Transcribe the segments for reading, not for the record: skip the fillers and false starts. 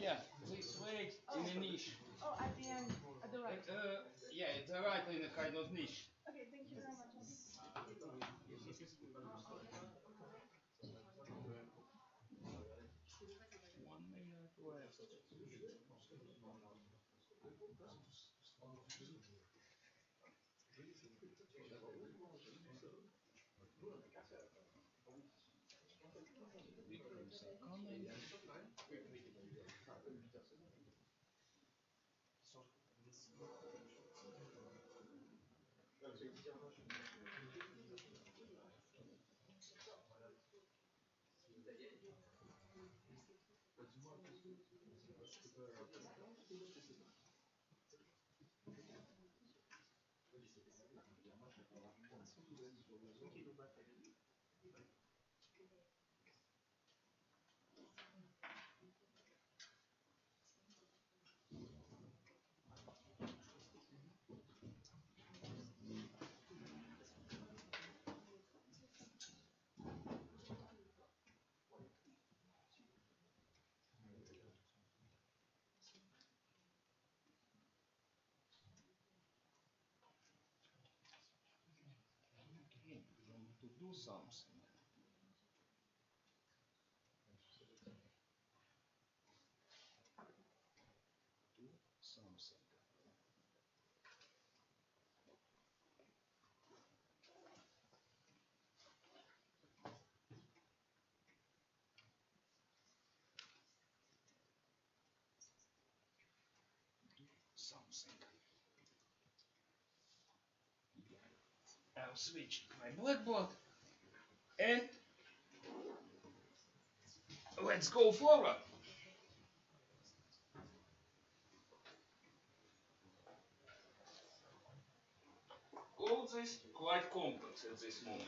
Yeah, this way in a niche. Oh, at the end, at the right. Yeah, it's right in a kind of niche. Okay, thank you very much. One minute left. Victims are coming. Okay, we want to do something. Do something. Do something. I'll switch my blackboard and let's go forward. All this quite complex at this moment.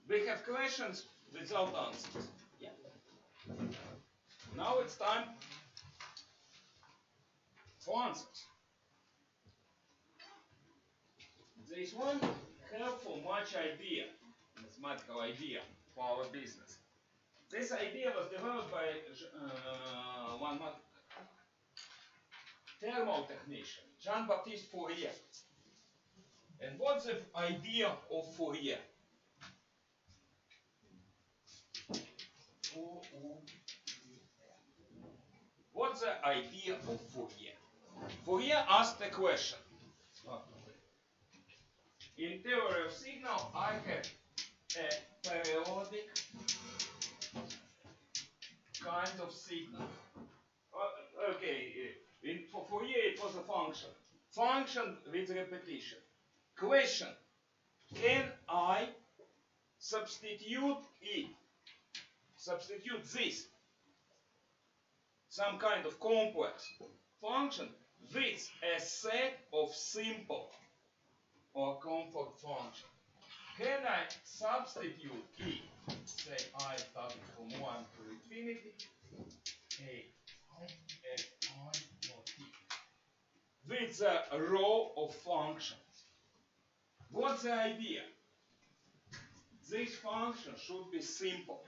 We have questions without answers. Yeah. Now it's time for answers. This one helpful much idea, mathematical idea for our business. This idea was developed by one thermal technician, Jean-Baptiste Fourier. And what's the idea of Fourier? What's the idea of Fourier? Fourier asked a question. In theory of signal, I have a periodic kind of signal. Okay, for Fourier it was a function. Function with repetition. Question, can I substitute it? Substitute this, some kind of complex function with a set of simple or comfort function. Can I substitute it? Say I starting from 1 to infinity, a f I or t, with a row of functions. What's the idea? This function should be simple.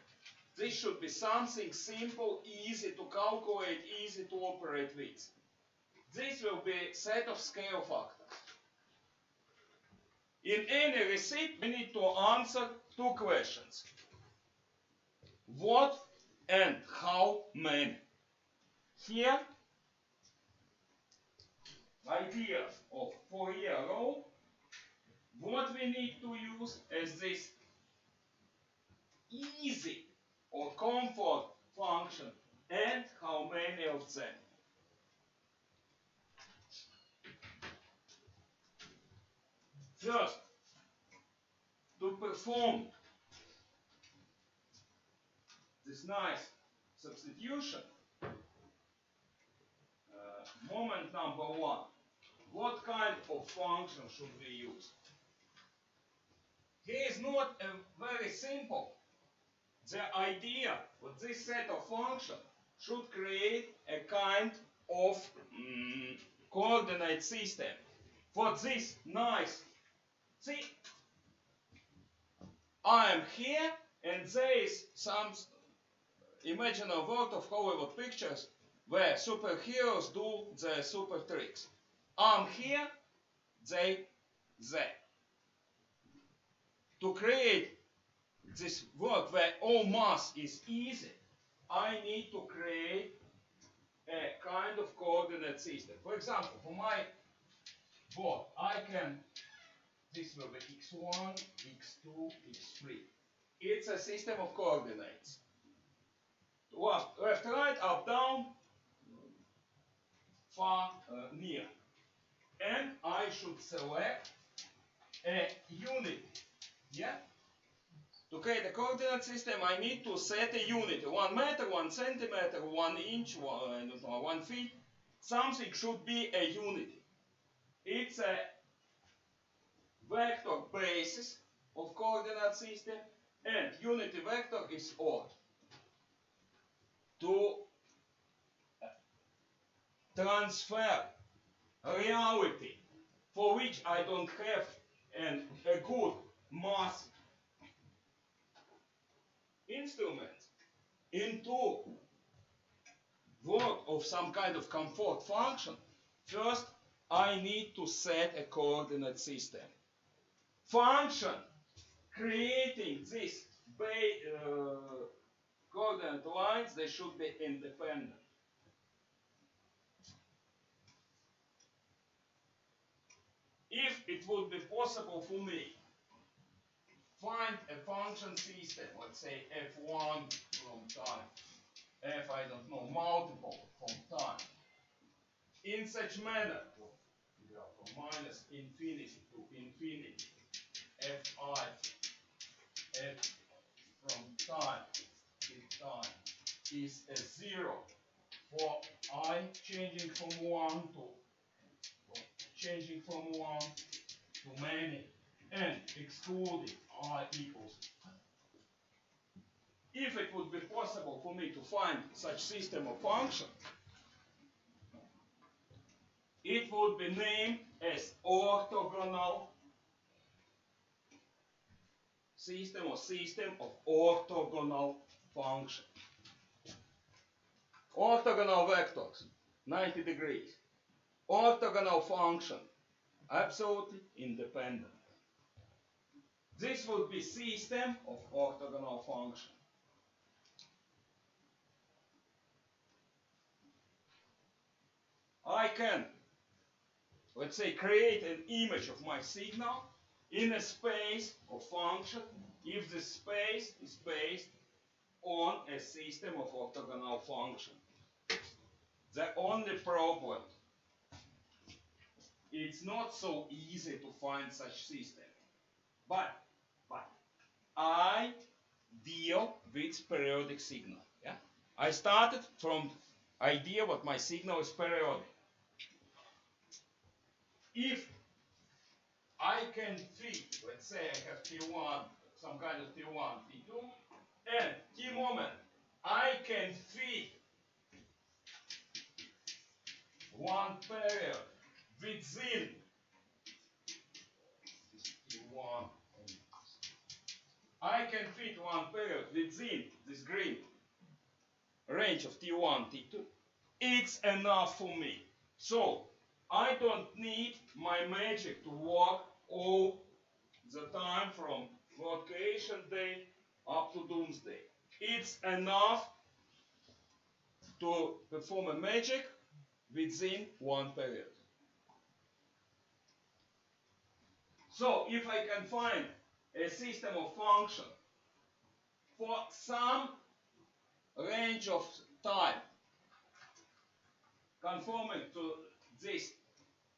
This should be something simple, easy to calculate, easy to operate with. This will be a set of scale factors. In any receipt, we need to answer two questions. What and how many? Here, idea of Fourier law, what we need to use is this easy or comfort function and how many of them. First, to perform this nice substitution, moment number one, what kind of function should we use? Here is not a very simple. The idea with this set of functions should create a kind of coordinate system. For this nice, see, I am here and there is some imagine a world of Hollywood pictures where superheroes do their super tricks. I'm here, they there. To create this world where all mass is easy, I need to create a kind of coordinate system. For example, for my board, this will be x1, x2, x3. It's a system of coordinates. Left, right, up, down, far, near. And I should select a unit. Yeah? To create a coordinate system, I need to set a unit. 1 meter, 1 centimeter, 1 inch, 1 feet. Something should be a unity. It's a vector basis of coordinate system, and unity vector is odd. To transfer reality for which I don't have a good mass instrument into work of some kind of comfort function, first I need to set a coordinate system. Function creating these coordinate lines, they should be independent. If it would be possible for me find a function system, let's say f1 from time, f I don't know, multiple from time, in such manner, from minus infinity to infinity, fi f from time to time is a 0 for I changing from 1 to many, and excluding I equals. If it would be possible for me to find such system of function, it would be named as orthogonal system or system of orthogonal function. Orthogonal vectors, 90 degrees. Orthogonal function, absolutely independent. This would be system of orthogonal function. I can, let's say, create an image of my signal in a space of function if the space is based on a system of orthogonal function. The only problem, it's not so easy to find such system. But I deal with periodic signal. Yeah? I started from idea what my signal is periodic. If I can fit, let's say I have T1, some kind of T1, T2, and T moment, I can fit one period within T1. I can fit one period within this green range of T1, T2. It's enough for me. So I don't need my magic to work all the time from world creation day up to doomsday. It's enough to perform a magic within one period. So if I can find a system of function for some range of time conforming to this,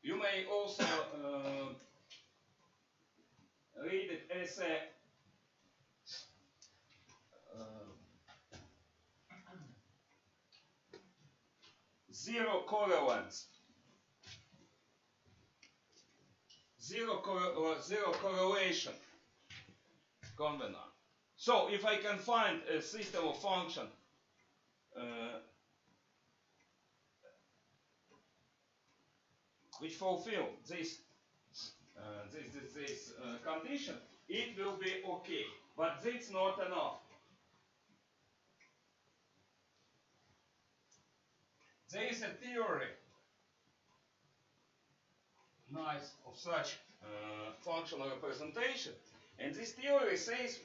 you may also read it as a zero correlance, zero correlation covenant. So if I can find a system of function which fulfill this condition, it will be okay. But it's not enough. There is a theory, nice, of such functional representation, and this theory says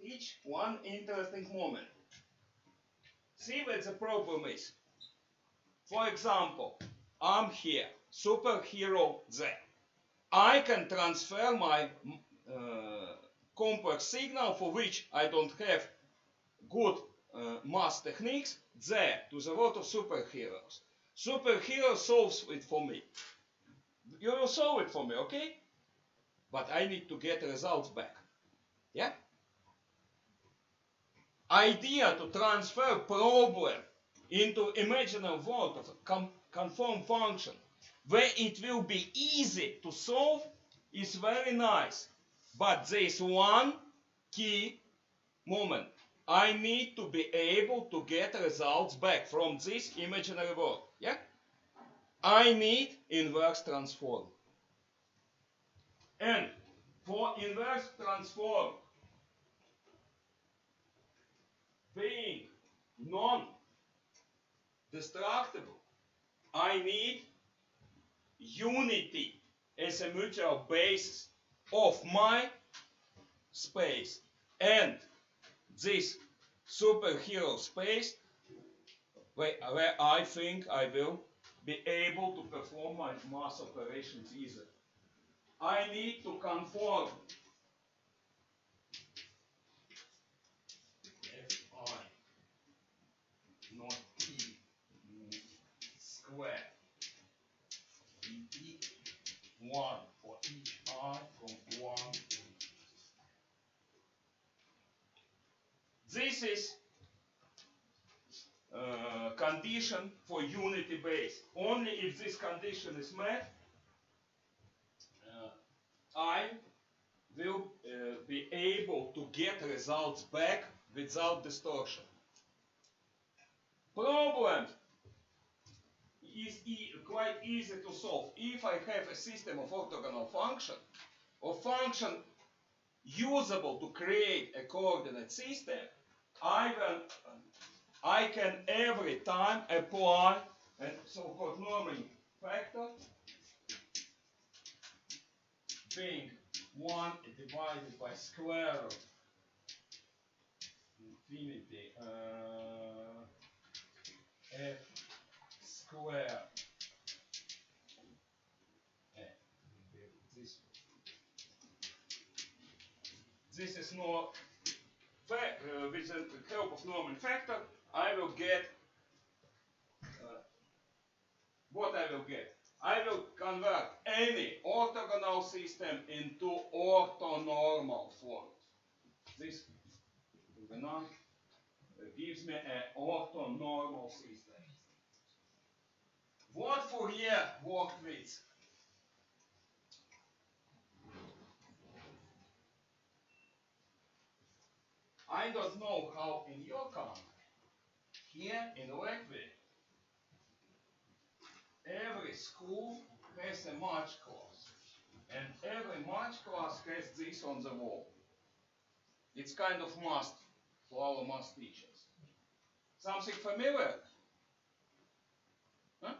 each one interesting moment. See what the problem is. For example, I'm here, superhero there. I can transfer my complex signal for which I don't have good math techniques there to the world of superheroes. Superhero solves it for me. You will solve it for me, okay? But I need to get results back. Yeah? Idea to transfer problem into imaginary world of a conform function where it will be easy to solve is very nice. But there is one key moment. I need to be able to get results back from this imaginary world. Yeah? I need inverse transform. And for inverse transform being non-destructible, I need unity as a mutual basis of my space and this superhero space where I think I will be able to perform my math operations easily. I need to conform Fi not T square dt 1 for each I from 1. This is condition for unity base. Only if this condition is met, I will be able to get results back without distortion. Problem is quite easy to solve. If I have a system of orthogonal function, or function usable to create a coordinate system, I can every time apply a so-called norming factor being 1 divided by square of infinity f square this is no with the help of norming factor I will get what I will get. I will convert any orthogonal system into orthonormal forms. This gives me an orthonormal system. What Fourier worked with? I don't know how in your country. Here in Latvia, every school has a March class. And every March class has this on the wall. It's kind of must for our math teachers. Something familiar? Huh?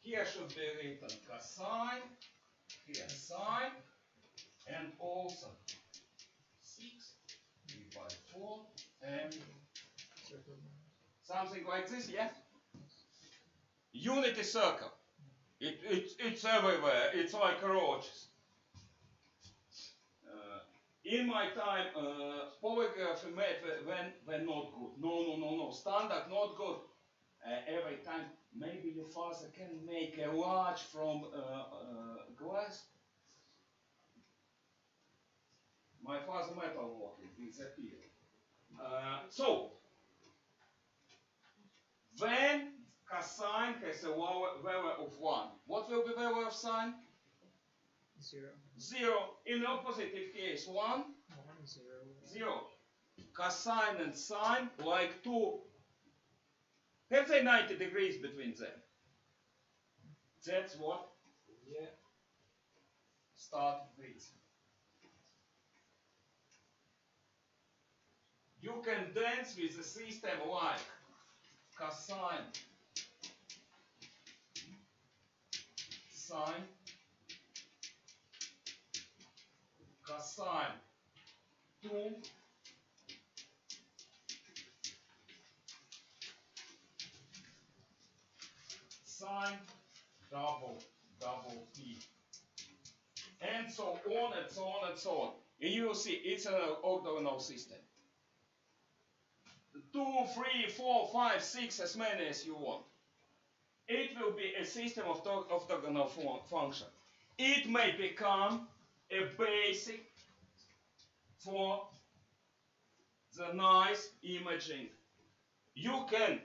Here should be written cosine, here sine, and also 6 by 4, and something like this, yeah? Unity circle. It's everywhere. It's like roaches. In my time, polygraphy method when not good. No. Standard not good. Every time, maybe your father can make a large from glass. My father metal working disappeared. So, when cosine has a value of 1, what will be the value of sine? 0. 0. In opposite case, 1? 1, 0. 0. Cosine and sine like two. Have they 90 degrees between them? That's what we start with. You can dance with the system like cosine, sine, cosine 2 sine double t, and so on and so on and so on. And you will see it's an orthogonal system. 2, 3, 4, 5, 6, as many as you want. It will be a system of orthogonal function. It may become a basic for the nice imaging. You can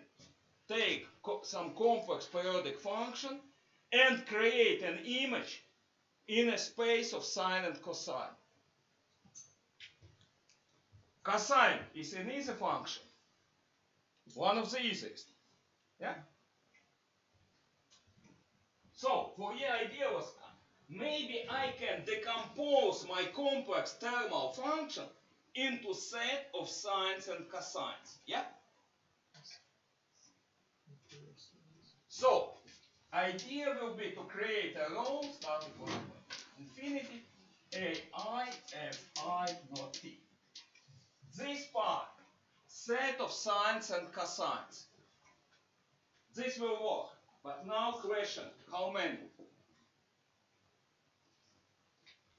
take some complex periodic function and create an image in a space of sine and cosine. Cosine is an easy function, one of the easiest. Yeah? So, Fourier idea was, maybe I can decompose my complex thermal function into set of sines and cosines. Yeah? So, idea will be to create a row starting from infinity, ai, f, I, not t. This part, set of sines and cosines. This will work. But now question, how many?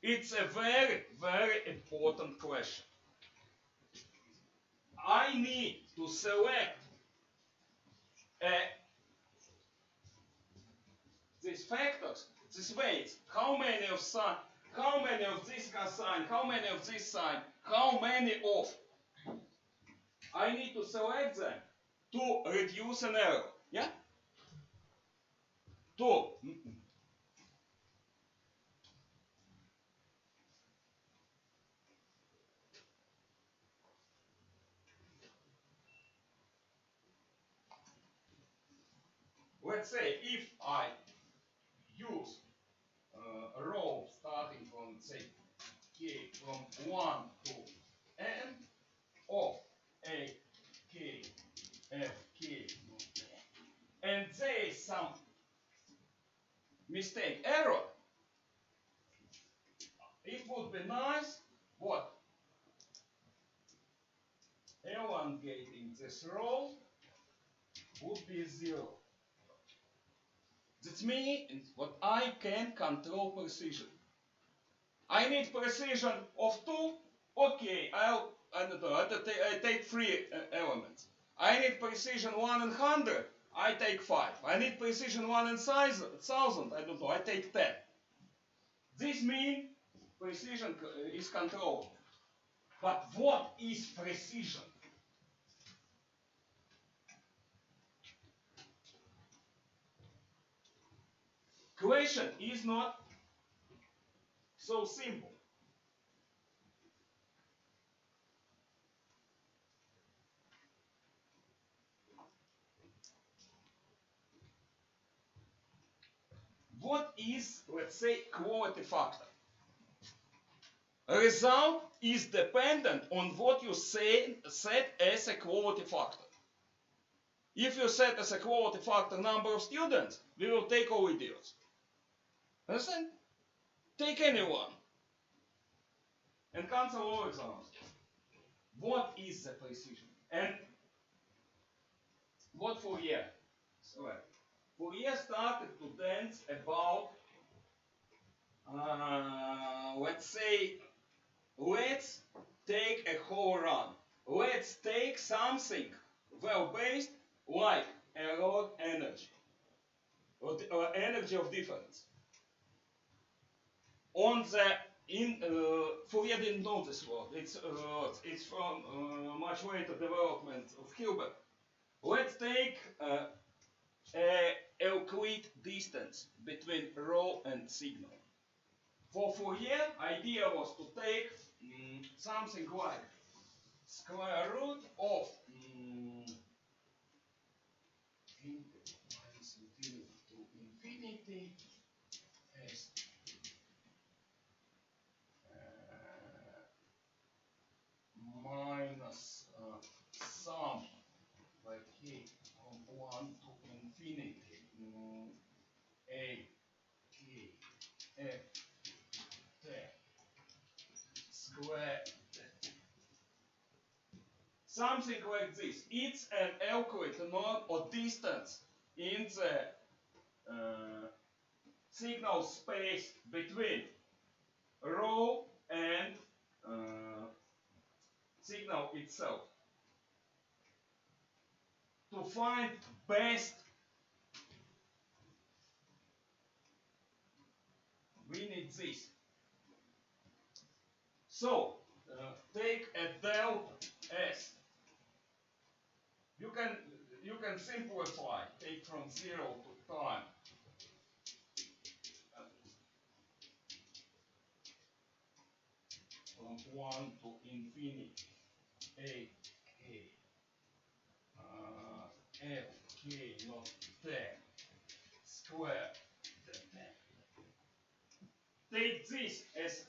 It's a very, very important question. I need to select these factors, these weights. How many of sine, how many of this cosine, how many of this sine, how many of. I need to select them to reduce an error. Yeah? To let's say if I use a row starting from, say, k from 1 to n of a k f k, and there is some mistake, error, it would be nice what? Elongating this row would be 0. That means what I can control precision. I need precision of 2. Okay, I don't know, I take 3 elements. I need precision 1 in 100. I take 5. I need precision 1 in 1000. I don't know, I take 10. This means precision is controlled. But what is precision? Question is not so simple. What is, let's say, quality factor? Result is dependent on what you set as a quality factor. If you set as a quality factor number of students, we will take all idiots. Understand? Take anyone and cancel all exams. What is the precision? And what Fourier? Fourier started to dance about, let's say, let's take a whole run. Let's take something well-based like error energy, or energy of difference. On the Fourier didn't know this word. It's from much later development of Hilbert. Let's take a Euclid distance between rho and signal. For Fourier, idea was to take something like square root of minus infinity to infinity as minus sum by k from something like this. It's an Euclid norm or distance in the signal space between row and signal itself. To find best, we need this. So take a delta S. You can simplify. Take from 0 to time. From 1 to infinity. A K F K not 10 square. Take this as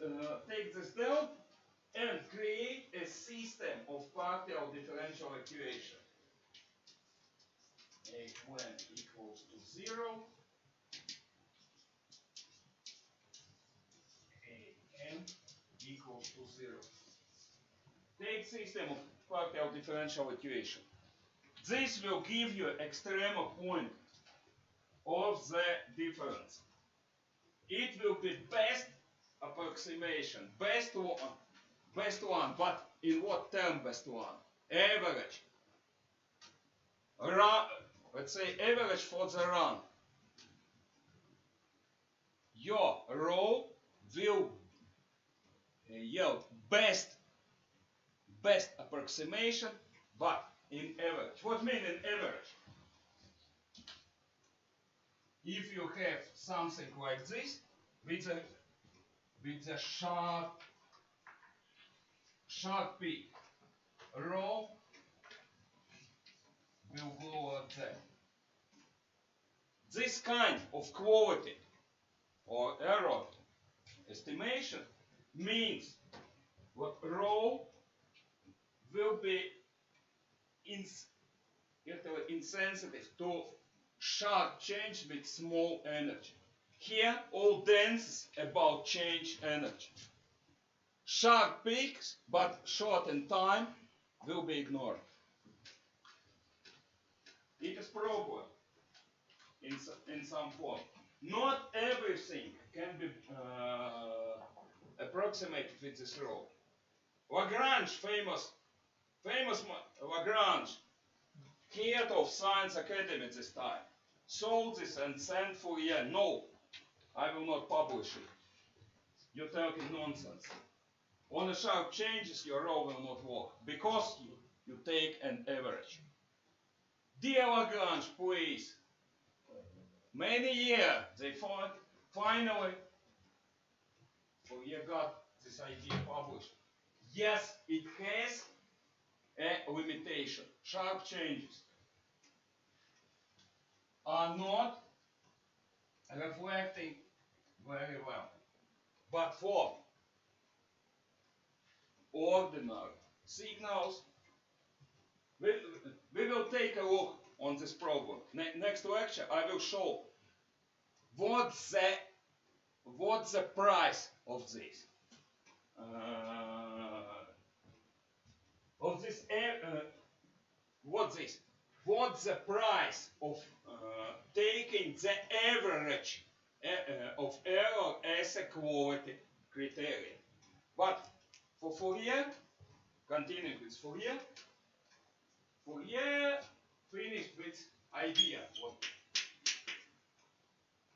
take this delta and create a system of partial differential equation. When equals to 0, n equals to 0. Take system of partial differential equation. This will give you extreme point of the difference. It will be best approximation, best one, but in what term best one? Average. Let's say average for the run. Your row will yield best approximation, but in average. What mean in average? If you have something like this with a sharp peak, row will go at that. This kind of quality or error estimation means what row will be insensitive to sharp change with small energy. Here all dance about change energy. Sharp peaks but short in time will be ignored. It is problem in some form. Not everything can be approximated with this row. Lagrange, famous Lagrange, head of Science Academy this time, sold this and sent Fourier. No, I will not publish it. You're talking nonsense. On the sharp changes, your row will not work because you take an average. Dear Lagrange, please. Many years they finally Fourier got this idea published. Yes, it has a limitation. Sharp changes are not reflecting very well. But for ordinary signals, we will take a look on this problem. Next lecture I will show what's the price of this. What's the price of taking the average of error as a quality criterion? But for Fourier, continuing with Fourier, Fourier finished with idea what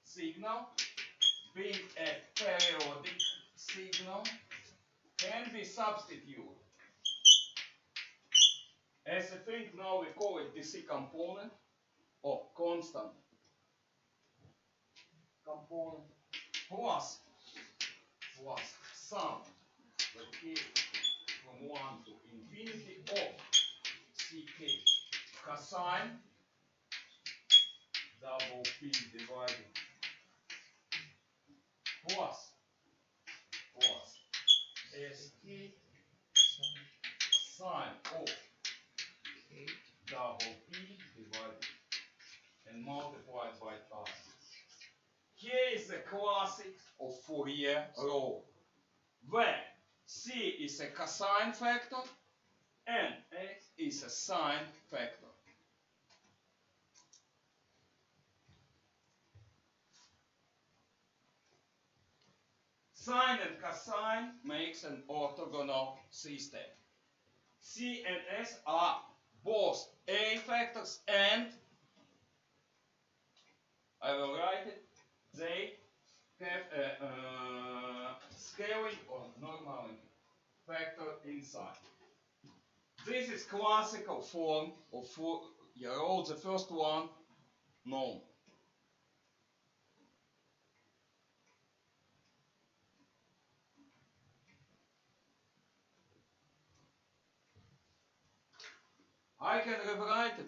signal being a periodic signal can be substituted as a thing. Now we call it DC component or constant component plus sum from 1 to infinity of ck cosine double p divided plus sk sine of double p divided and multiplied by time. Here is the classic of Fourier law, where C is a cosine factor and X is a sine factor. Sine and cosine makes an orthogonal system. C and S are both A factors, and I will write it, they have a scaling or normality factor inside. This is classical form of Fourier, the first one known. I can rewrite it.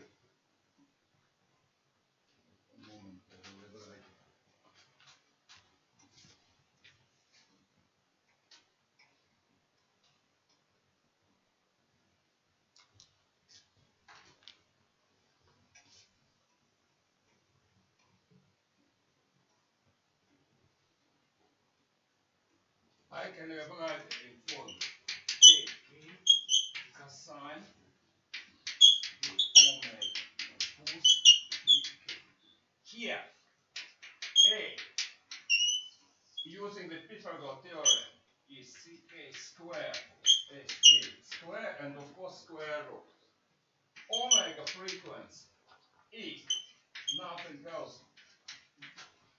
I can rewrite it in form A cosine omega plus here A, using the Pythagorean theorem, is ck squared sk squared, and of course square root. Omega frequency is nothing else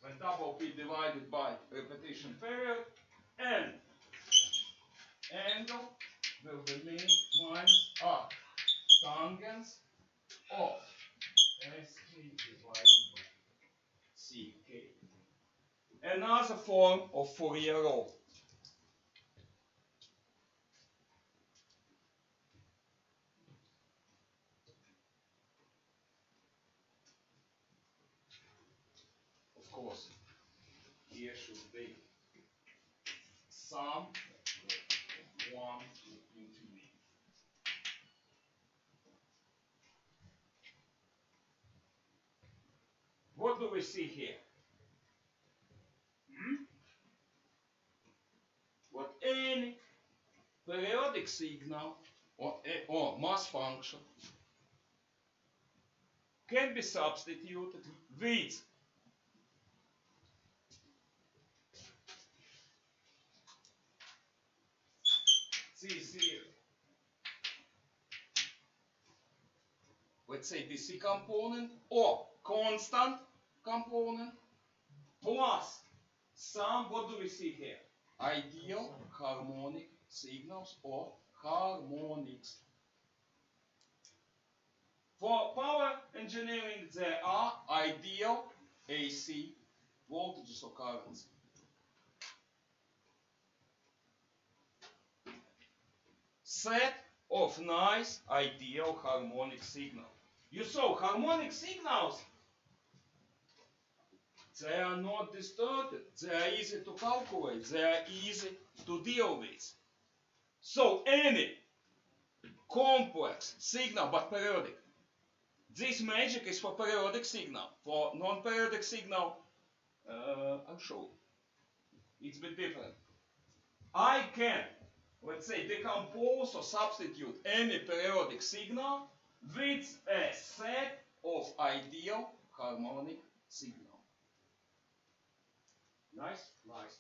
than double p divided by repetition period, and angle will be minus r tangents of sk divided by ck. Another form of Fourier law. Of course, here should be sum of 1 to infinity. What do we see here? What any periodic signal or mass function can be substituted with C0, let's say DC component, or constant component, plus some, what do we see here? Ideal harmonic signals or harmonics. For power engineering, there are ideal AC voltages or currents. Set of nice ideal harmonic signals. You saw harmonic signals, they are not distorted, they are easy to calculate, they are easy to deal with. So any complex signal but periodic, this magic is for periodic signal. For non-periodic signal, I'll show you. It's a bit different. I can, let's say, decompose or substitute any periodic signal with a set of ideal harmonic signal. Nice? Nice.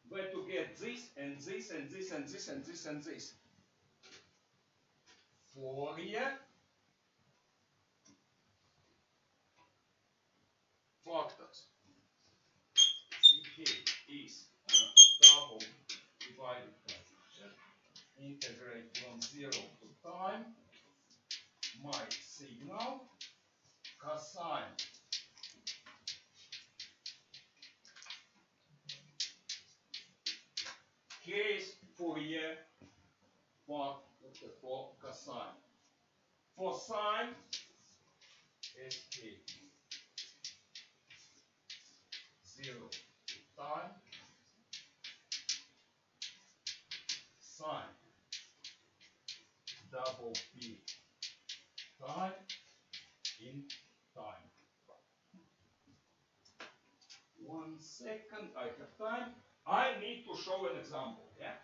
Where to get this and this and this and this and this and this? Fourier factors. Ck is double divided by integrate from 0 to time my signal cosine k is Fourier for cosine. For sine is k 0 time sine double p time in time. 1 second, I have time. I need to show an example, yeah?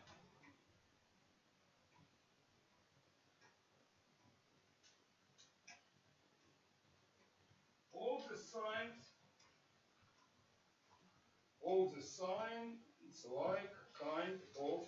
strength. All the sign, it's like kind of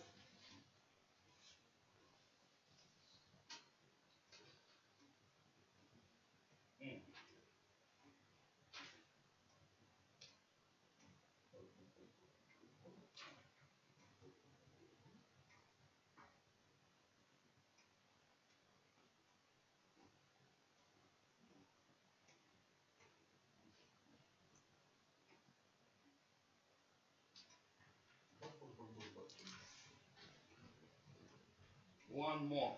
one more.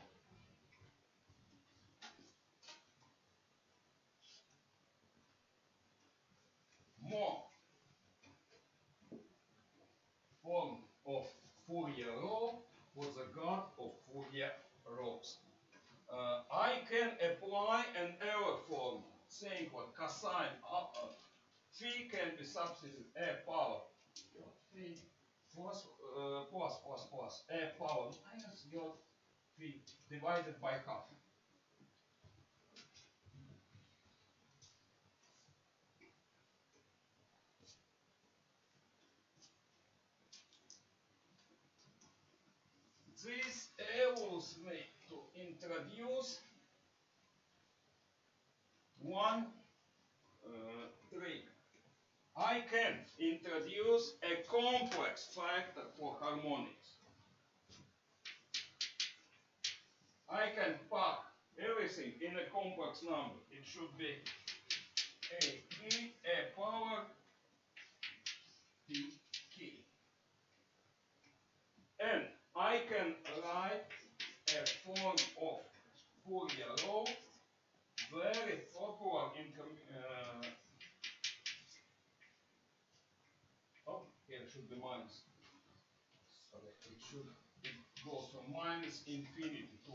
More form of Fourier law for the graph of Fourier rows. I can apply an error form saying what cosine phi can be substituted a power phi plus a power minus your phi divided by half. This allows me to introduce one trick. I can introduce a complex factor for harmonics. I can pack everything in a complex number. It should be a power p. And I can write a form of Fourier law, very popular in oh, here should be minus. Sorry, it goes from minus infinity to